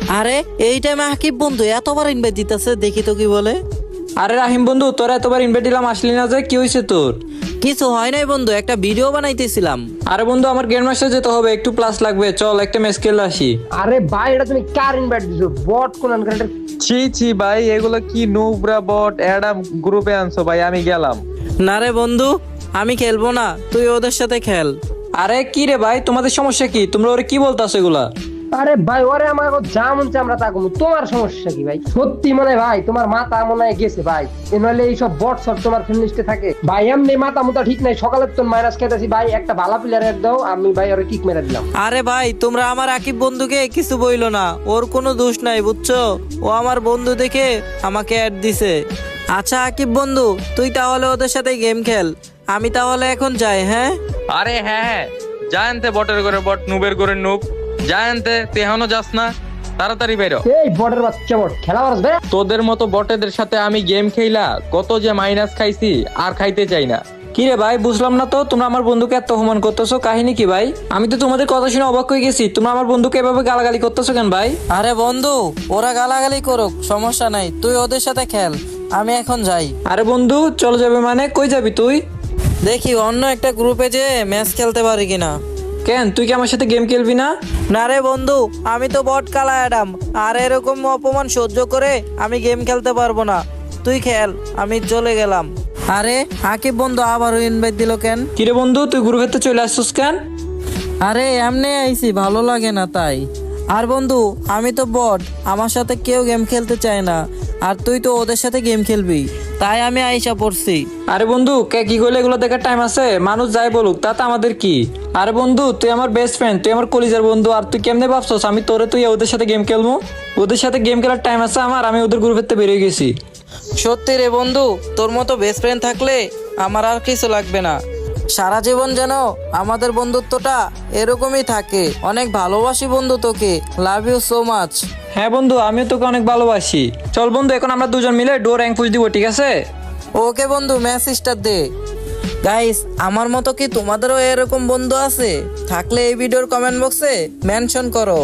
আরে এই টাইমে আকিব বন্ধু এতবার ইনভাইট দিতেছে, দেখি তো কি বলে। আরে রাহিম বন্ধু, তোরা এতবার ইনভাইট দিলাম আসলি না যে, কি হয়েছে তোর? কিছু হয় নাই বন্ধু, একটা ভিডিও বানাইতেছিলাম। আরে বন্ধু, আমার গেম মাস্টার যেতে হবে, একটু প্লাস লাগবে, চল একটা ম্যাচ খেলে আসি। আরে ভাই, এটা তুমি কার ইনভাইট দিছো? বট কোন আনকারেন্টের? ছি ছি ভাই, এগুলো কি নুবরা বট অ্যাডাম গ্রুপে আনছো ভাই, আমি গেলাম। না রে বন্ধু, আমি খেলবো না, তুই ওদের সাথে খেল। আরে কি রে ভাই, তোমাদের সমস্যা কি? তোমরা ওরে কি বলতাছো এগুলা? আরে ভাই, ওরে আমার যা মন চায় আমরা তা করবো, তোমার সমস্যা কি ভাই? সত্যি মনে হয় ভাই তোমার মাথা মনে হয় গেছে ভাই, এ নইলে এইসব বট সব তোমার ফ্রেন্ড লিস্টে থাকে ভাই। এমনি মাথা মুতা ঠিক নাই, সকালে তো মাইনাস খেতেছি ভাই, একটা ভালো প্লেয়ার এড দাও, আমি ভাই ওরে কিক মেরে দিলাম। আরে ভাই, তোমরা আমার আকিব বন্ধুকে কিছু বইলো না, ওর কোনো দোষ নাই বুঝছো। ও আমার বন্ধু দেখে আমাকে অ্যাড দিছে। আচ্ছা আকিব বন্ধু, তুই তাহলে ওদের সাথে গেম খেল, আমি তাহলে এখন যাই। হ্যাঁ আরে হ্যাঁ হ্যাঁ, জানতে বটের করে বট, নুবের করে নুব, জানতে তুই এখনো যাস না, তাড়াতাড়ি বেরো। এই বটের বাচ্চা বট, খেলা পারস ভাই? তোদের মতো বটেদের সাথে আমি গেম খেলা কত যে মাইনাস খাইছি, আর খাইতে চাই না। কি রে ভাই, বুঝলাম না তো, তোমরা আমার বন্ধুকে এত অপমান করতেছো, কাহিনী কি ভাই? আমি তো তোমাদের কথা শুনে অবাক হয়ে গেছি, তোমরা আমার বন্ধুকে এভাবে গালাগালি করতেছো কেন ভাই? আরে বন্ধু, ওরা গালাগালি করুক, সমস্যা নাই, তুই ওদের সাথে খেল, আমি এখন যাই। আরে বন্ধু, চলে যাবে মানে? কই যাবি তুই? দেখি অন্য একটা গ্রুপে যে ম্যাচ খেলতে পারি কিনা। কেন, তুই কি আমার সাথে গেম খেলবি না? না রে বন্ধু, আমি তো বট কালা অ্যাডাম, আর এরকম অপমান সহ্য করে আমি গেম খেলতে পারবো না। তুই খেল, আমি চলে গেলাম। আরে আকিব বন্ধু আবারও ইনভাইট দিল কেন? কিরে বন্ধু, তুই গ্রুপেতে চলে আসছিস কেন? আরে এমনি আইছি, ভালো লাগে না তাই। আর বন্ধু, আমি তো বট, আমার সাথে কেউ গেম খেলতে চায় না, আর তুই তো ওদের সাথে গেম খেলবি, তাই আমি আইসা পড়ছি। আরে বন্ধু, কে কি করলে এগুলো দেখার টাইম আছে? মানুষ যাই বলুক, তাতে আমাদের কি? আরে বন্ধু, তুই আমার বেস্ট ফ্রেন্ড, তুই আমার কলিজার বন্ধু, আর তুই কেমনে ভাবছস আমি তোরে তুই ওদের সাথে গেম খেলবো? ওদের সাথে গেম খেলার টাইম আছে আমার, আমি ওদের গ্রুপের থেকে বেরিয়ে গেছি। সত্যি রে বন্ধু, তোর মতো বেস্ট ফ্রেন্ড থাকলে আমার আর কিছু লাগবে না। সারা জীবন যেন আমাদের বন্ধুত্বটা এরকমই থাকে। অনেক ভালোবাসি বন্ধু তোকে, লাভ ইউ সো মাচ। হ্যাঁ বন্ধু, আমিও তোকে অনেক ভালোবাসি। চল বন্ধু, এখন আমরা দুজন মিলে ডোর র্যাঙ্ক পুশ দিব, ঠিক আছে? ওকে বন্ধু, ম্যাচ স্টার্ট দে। গাইস, আমার মতো কি তোমাদেরও এরকম বন্ধু আছে? থাকলে এই ভিডিওর কমেন্ট বক্সে মেনশন করো।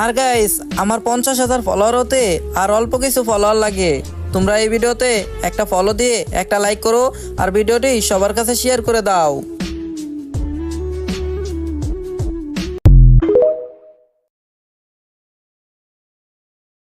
আর গাইস, আমার 50,000 ফলোয়ার হতে আর অল্প কিছু ফলোয়ার লাগে। তোমরা এই ভিডিওতে একটা ফলো দিয়ে একটা লাইক করো, আর ভিডিওটি সবার কাছে শেয়ার করে দাও।